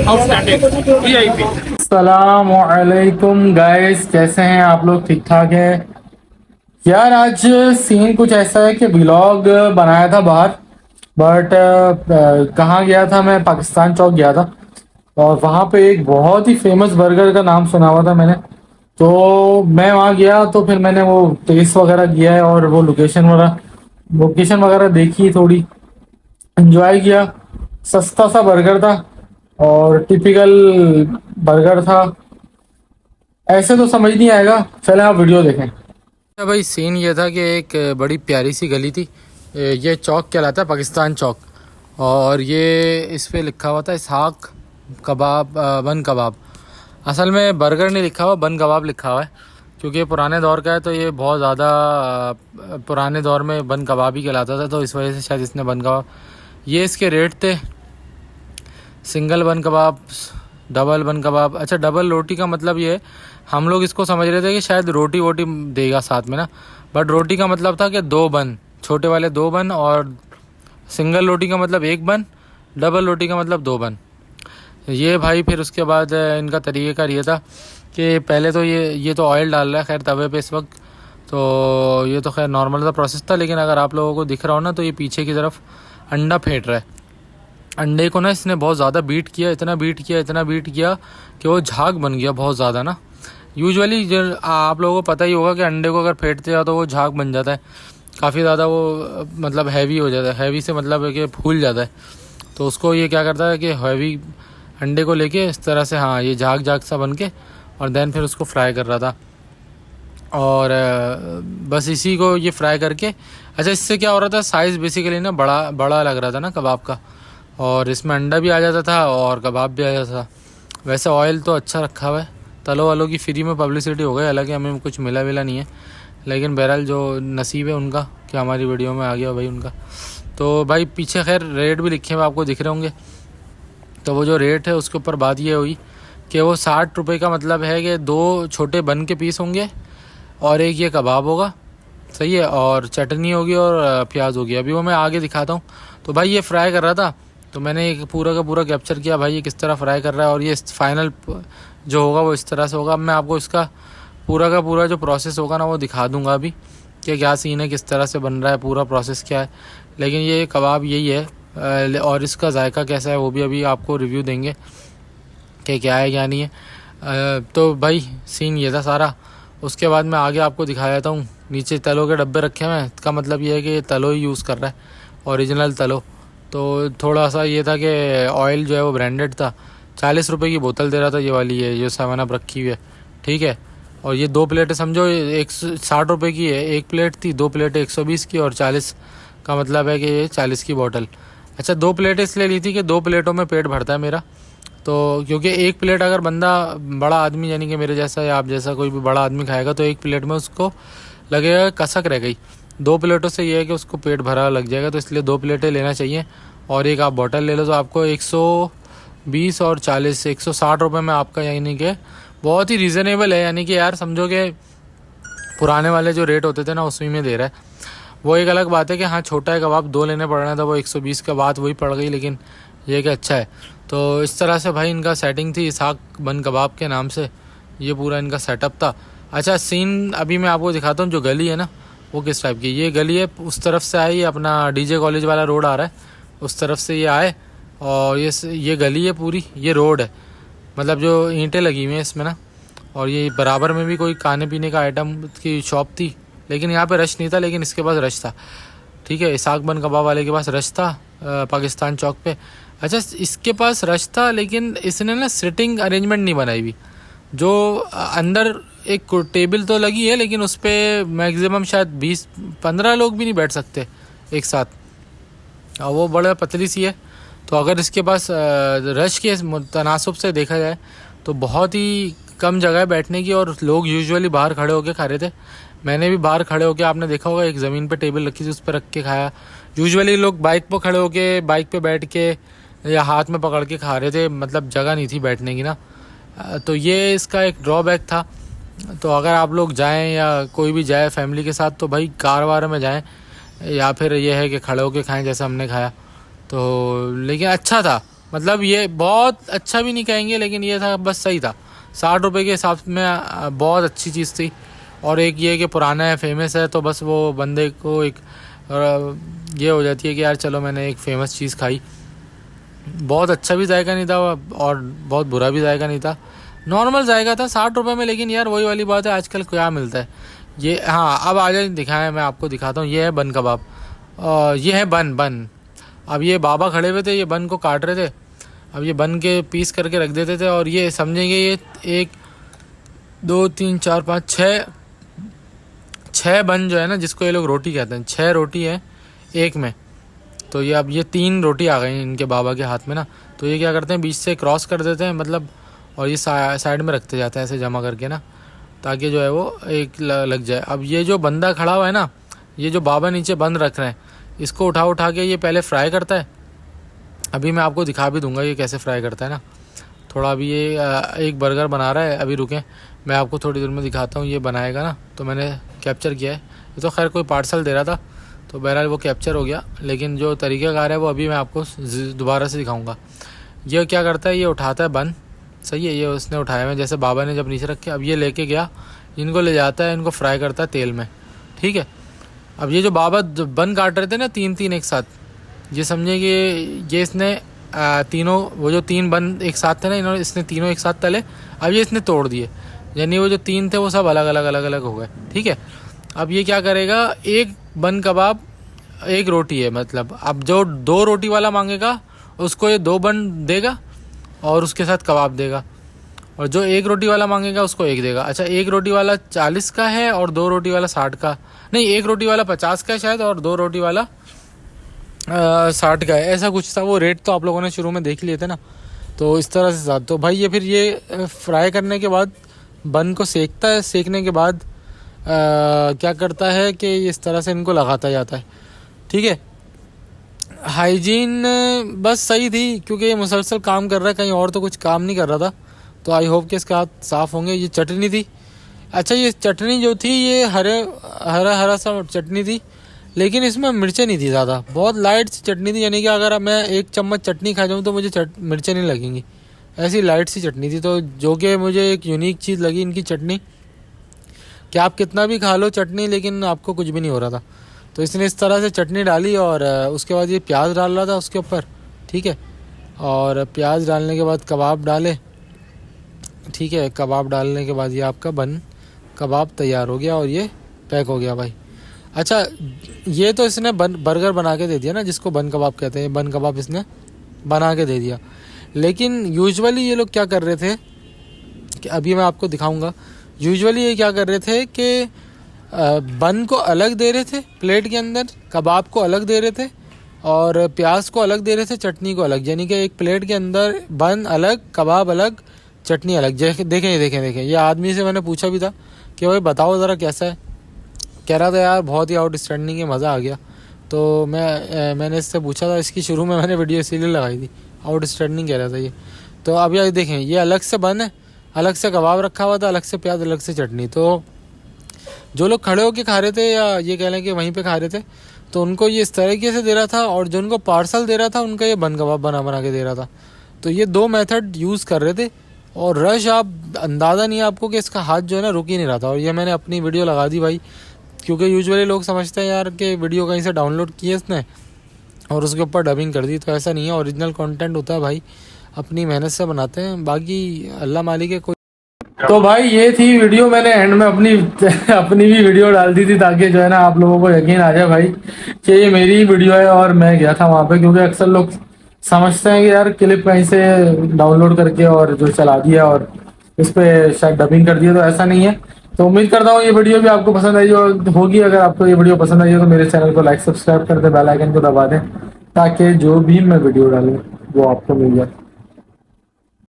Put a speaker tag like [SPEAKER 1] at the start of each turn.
[SPEAKER 1] Outstanding VIP.
[SPEAKER 2] अस्सलामुअलैकुम guys, कैसे हैं आप लोग? ठीक ठाक हैं यार। आज सीन कुछ ऐसा है कि व्लॉग बनाया था बाहर, बट कहाँ गया था मैं? पाकिस्तान चौक गया था और वहाँ पे एक बहुत ही फेमस बर्गर का नाम सुना हुआ था मैंने। तो मैं वहाँ गया तो फिर मैंने वो टेस्ट वगैरह किया है और वो लोकेशन वगैरह देखी, थोड़ी एंजॉय किया। सस्ता सा बर्गर था और टिपिकल बर्गर था। ऐसे तो समझ नहीं आएगा, चले आप वीडियो देखें।
[SPEAKER 3] भाई सीन ये था कि एक बड़ी प्यारी सी गली थी। ये चौक कहलाता है पाकिस्तान चौक। और ये इस पे लिखा हुआ था इसहाक कबाब, बन कबाब। असल में बर्गर नहीं लिखा हुआ, बन कबाब लिखा हुआ है, क्योंकि ये पुराने दौर का है। तो ये बहुत ज़्यादा पुराने दौर में बन कबाब ही कहलाता था, तो इस वजह से शायद इसने बन कबाब। ये इसके रेट थे, सिंगल बन कबाब, डबल बन कबाब। अच्छा, डबल रोटी का मतलब ये है, हम लोग इसको समझ रहे थे कि शायद रोटी वोटी देगा साथ में ना, बट रोटी का मतलब था कि 2 बन, छोटे वाले 2 बन, और सिंगल रोटी का मतलब 1 बन, डबल रोटी का मतलब 2 बन। ये भाई फिर उसके बाद इनका तरीक़ेकार ये था कि पहले तो ये तो ऑयल डाल रहा है खैर तवे पे इस वक्त। तो ये तो खैर नॉर्मल सा प्रोसेस था, लेकिन अगर आप लोगों को दिख रहा हो ना, तो ये पीछे की तरफ अंडा फेंट रहा है। अंडे को ना इसने बहुत ज़्यादा बीट किया, इतना बीट किया कि वो झाग बन गया बहुत ज़्यादा ना। यूजुअली जो आप लोगों को पता ही होगा कि अंडे को अगर फेंटते जाओ तो वो झाग बन जाता है, काफ़ी ज़्यादा वो मतलब हैवी हो जाता है। हैवी से मतलब है कि फूल जाता है। तो उसको ये क्या करता है कि हैवी अंडे को लेके इस तरह से, हाँ, ये झाग झाग सा बन के, और देन फिर उसको फ्राई कर रहा था। और बस इसी को ये फ्राई करके, अच्छा इससे क्या हो रहा था, साइज़ बेसिकली ना बड़ा बड़ा लग रहा था ना कबाब का, और इसमें अंडा भी आ जाता था और कबाब भी आ जाता था। वैसे ऑयल तो अच्छा रखा हुआ है, तलो वालों की फ्री में पब्लिसिटी हो गई, हालांकि हमें कुछ मिला विला नहीं है, लेकिन बहरहाल जो नसीब है उनका कि हमारी वीडियो में आ गया भाई उनका। तो भाई पीछे खैर रेट भी लिखे हुए आपको दिख रहे होंगे। तो वो जो रेट है उसके ऊपर बात ये हुई कि वो 60 रुपये का मतलब है कि 2 छोटे बन के पीस होंगे और एक ये कबाब होगा, सही है, और चटनी होगी और प्याज होगी। अभी वो मैं आगे दिखाता हूँ। तो भाई ये फ्राई कर रहा था, तो मैंने एक पूरा का पूरा कैप्चर किया भाई ये किस तरह फ्राई कर रहा है, और ये फाइनल जो होगा वो इस तरह से होगा। अब मैं आपको इसका पूरा का पूरा जो प्रोसेस होगा ना वो दिखा दूंगा अभी कि क्या सीन है, किस तरह से बन रहा है, पूरा प्रोसेस क्या है। लेकिन ये कबाब यही है, और इसका जायका कैसा है वो भी अभी आपको रिव्यू देंगे कि क्या है क्या नहीं है। तो भाई सीन ये था सारा। उसके बाद मैं आगे आपको दिखा देता हूँ। नीचे तलों के डब्बे रखे हुए हैं, इसका मतलब ये है कि ये तलो ही यूज़ कर रहा है, ओरिजिनल तलो। तो थोड़ा सा ये था कि ऑयल जो है वो ब्रांडेड था। 40 रुपये की बोतल दे रहा था, ये वाली है जो 7 अप रखी हुई है, ठीक है। और ये 2 प्लेटें समझो, 160 रुपये की है, 1 प्लेट थी, 2 प्लेटें 120 की, और 40 का मतलब है कि ये 40 की बोतल। अच्छा, 2 प्लेटें इसलिए ली थी कि 2 प्लेटों में पेट भरता है मेरा। तो क्योंकि 1 प्लेट अगर बंदा बड़ा आदमी यानी कि मेरे जैसा या आप जैसा कोई भी बड़ा आदमी खाएगा तो 1 प्लेट में उसको लगेगा कसक रह गई। 2 प्लेटों से ये है कि उसको पेट भरा लग जाएगा, तो इसलिए 2 प्लेटें लेना चाहिए। और एक आप बॉटल ले लो तो आपको 120 और 40 160 रुपये में आपका, यानी कि बहुत ही रीज़नेबल है। यानी कि यार समझो कि पुराने वाले जो रेट होते थे ना उसी में दे रहा है। वो एक अलग बात है कि हाँ छोटा है कबाब 2 लेने पड़ रहे हैं, तो वो 120 का बात वही पड़ गई, लेकिन ये कि अच्छा है। तो इस तरह से भाई इनका सेटिंग थी इसहाक बन कबाब के नाम से, ये पूरा इनका सेटअप था। अच्छा सीन अभी मैं आपको दिखाता हूँ, जो गली है ना वो किस टाइप की। ये गली है, उस तरफ से आई अपना डीजे कॉलेज वाला रोड आ रहा है, उस तरफ से ये आए, और ये गली है पूरी, ये रोड है, मतलब जो ईंटें लगी हुई हैं इसमें ना। और ये बराबर में भी कोई खाने पीने का आइटम की शॉप थी, लेकिन यहाँ पे रश नहीं था, लेकिन इसके पास रश था, ठीक है। इसहाक बन कबाब वाले के पास रश था पाकिस्तान चौक पे। अच्छा इसके पास रश था, लेकिन इसने ना सिटिंग अरेंजमेंट नहीं बनाई हुई। जो अंदर एक टेबल तो लगी है, लेकिन उस पर मैक्सिमम शायद 20-15 लोग भी नहीं बैठ सकते एक साथ, और वो बड़ा पतली सी है। तो अगर इसके पास रश के तनासब से देखा जाए तो बहुत ही कम जगह है बैठने की, और लोग यूजुअली बाहर खड़े होकर खा रहे थे। मैंने भी बाहर खड़े होकर, आपने देखा होगा एक ज़मीन पे टेबल रखी थी उस पर रख के खाया। यूजुअली लोग बाइक पर खड़े होकर, बाइक पे बैठ के या हाथ में पकड़ के खा रहे थे, मतलब जगह नहीं थी बैठने की ना। तो ये इसका एक ड्रॉबैक था। तो अगर आप लोग जाएं या कोई भी जाए फैमिली के साथ तो भाई कार वार में जाएं, या फिर ये है कि खड़े होके खाएं जैसे हमने खाया। तो लेकिन अच्छा था, मतलब ये बहुत अच्छा भी नहीं कहेंगे, लेकिन ये था बस सही था। 60 रुपये के हिसाब में बहुत अच्छी चीज़ थी। और एक ये कि पुराना है, फेमस है, तो बस वो बंदे को एक ये हो जाती है कि यार चलो मैंने एक फेमस चीज़ खाई। बहुत अच्छा भी जायका नहीं था और बहुत बुरा भी जायका नहीं था, नॉर्मल जायका था 60 रुपये में। लेकिन यार वही वाली बात है, आजकल क्या मिलता है ये। हाँ, अब आ जाए दिखाएं, मैं आपको दिखाता हूँ। ये है बन कबाब, ये है बन बन। अब ये बाबा खड़े हुए थे, ये बन को काट रहे थे। अब ये बन के पीस करके रख देते थे, और ये समझेंगे ये 1 2 3 4 5 6 6 बन जो है ना, जिसको ये लोग रोटी कहते हैं, 6 रोटी है एक में। तो ये अब ये 3 रोटी आ गई इनके बाबा के हाथ में ना। तो ये क्या करते हैं, बीच से क्रॉस कर देते हैं मतलब, और ये साइड में रखते जाते हैं ऐसे जमा करके ना, ताकि जो है वो एक लग जाए। अब ये जो बंदा खड़ा हुआ है ना, ये जो बाबा नीचे बंद रख रहे हैं, इसको उठा उठा के ये पहले फ्राई करता है। अभी मैं आपको दिखा भी दूंगा ये कैसे फ्राई करता है ना। थोड़ा अभी ये एक बर्गर बना रहा है, अभी रुकें, मैं आपको थोड़ी देर में दिखाता हूँ। ये बनाएगा ना, तो मैंने कैप्चर किया है। ये तो खैर कोई पार्सल दे रहा था, तो बहरहाल वो कैप्चर हो गया, लेकिन जो तरीक़ाकार है वो अभी मैं आपको दोबारा से दिखाऊंगा। ये क्या करता है, ये उठाता है बन, सही है, ये उसने उठाया है जैसे बाबा ने जब नीचे रखे। अब ये लेके गया, इनको ले जाता है, इनको फ्राई करता है तेल में, ठीक है। अब ये जो बाबा बन काट रहे थे ना 3 3 एक साथ, ये समझे कि ये इसने तीनों, वो जो 3 बन एक साथ थे ना, इसने तीनों एक साथ तले। अब ये इसने तोड़ दिए, यानी वो जो 3 थे वो सब अलग अलग अलग अलग हो गए, ठीक है। अब ये क्या करेगा, एक बन कबाब एक रोटी है, मतलब अब जो 2 रोटी वाला मांगेगा उसको ये 2 बन देगा और उसके साथ कबाब देगा, और जो 1 रोटी वाला मांगेगा उसको 1 देगा। अच्छा, 1 रोटी वाला 40 का है और 2 रोटी वाला 60 का, नहीं 1 रोटी वाला 50 का है शायद, और 2 रोटी वाला 60 का है, ऐसा कुछ था। वो रेट तो आप लोगों ने शुरू में देख लिए थे ना, तो इस तरह से साथ। तो भाई ये फिर ये फ्राई करने के बाद बन को सेकता है, सेकने के बाद क्या करता है कि इस तरह से इनको लगाता जाता है, ठीक है। हाइजीन बस सही थी, क्योंकि ये मुसलसल काम कर रहा है, कहीं और तो कुछ काम नहीं कर रहा था, तो आई होप कि इसके हाथ साफ़ होंगे। ये चटनी थी, अच्छा ये चटनी जो थी ये हरा हरा सा चटनी थी, लेकिन इसमें मिर्चें नहीं थी ज़्यादा, बहुत लाइट सी चटनी थी। यानी कि अगर मैं 1 चम्मच चटनी खा जाऊँ तो मुझे मिर्चें नहीं लगेंगी, ऐसी लाइट सी चटनी थी। तो जो कि मुझे एक यूनिक चीज़ लगी इनकी चटनी, कि आप कितना भी खा लो चटनी, लेकिन आपको कुछ भी नहीं हो रहा था। तो इसने इस तरह से चटनी डाली, और उसके बाद ये प्याज डाल रहा था उसके ऊपर, ठीक है। और प्याज डालने के बाद कबाब डाले, ठीक है। कबाब डालने के बाद ये आपका बन कबाब तैयार हो गया, और ये पैक हो गया भाई। अच्छा, ये तो इसने बर्गर बना के दे दिया ना, जिसको बन कबाब कहते हैं, बन कबाब इसने बना के दे दिया। लेकिन यूजुअली ये लोग क्या कर रहे थे, कि अभी मैं आपको दिखाऊंगा। यूजुअली ये क्या कर रहे थे कि बन को अलग दे रहे थे प्लेट के अंदर, कबाब को अलग दे रहे थे, और प्याज को अलग दे रहे थे, चटनी को अलग। यानी कि एक प्लेट के अंदर बन अलग, कबाब अलग, चटनी अलग। देखें देखें देखें, ये आदमी से मैंने पूछा भी था कि भाई बताओ ज़रा कैसा है। कह रहा था यार बहुत ही आउटस्टैंडिंग है, मज़ा आ गया। तो मैंने इससे पूछा था, इसकी शुरू में मैंने वीडियो इसीलिए लगाई थी, आउटस्टैंडिंग कह रहा था ये। तो अब यार देखें, ये अलग से बन है, अलग से कबाब रखा हुआ था, अलग से प्याज, अलग से चटनी। तो जो लोग खड़े होके खा रहे थे, या ये कह लें कि वहीं पे खा रहे थे, तो उनको ये इस तरीके से दे रहा था, और जो उनको पार्सल दे रहा था उनका ये बन कबाब बना बना के दे रहा था। तो ये 2 मेथड यूज़ कर रहे थे, और रश आप अंदाज़ा नहीं है आपको कि इसका हाथ जो है ना रुक ही नहीं रहा था। और ये मैंने अपनी वीडियो लगा दी भाई, क्योंकि यूजुअली लोग समझते हैं यार कि वीडियो कहीं से डाउनलोड की है इसने और उसके ऊपर डबिंग कर दी, तो ऐसा नहीं है। ओरिजिनल कंटेंट होता है भाई, अपनी मेहनत से बनाते हैं, बाकी अल्लाह मालिक है। कोई
[SPEAKER 2] तो भाई ये थी वीडियो, मैंने एंड में अपनी अपनी भी वीडियो डाल दी थी, ताकि जो है ना आप लोगों को यकीन आ जाए भाई कि ये मेरी ही वीडियो है और मैं गया था वहाँ पे। क्योंकि अक्सर लोग समझते हैं कि यार क्लिप कहीं से डाउनलोड करके और जो चला दिया और इस पे शायद डबिंग कर दिया, तो ऐसा नहीं है। तो उम्मीद करता हूँ ये वीडियो भी आपको पसंद आई होगी। अगर आपको ये वीडियो पसंद आई हो तो मेरे चैनल को लाइक सब्सक्राइब कर दे, बेल आइकन को दबा दें, ताकि जो भी मैं वीडियो डालूँ वो आपको मिल जाए।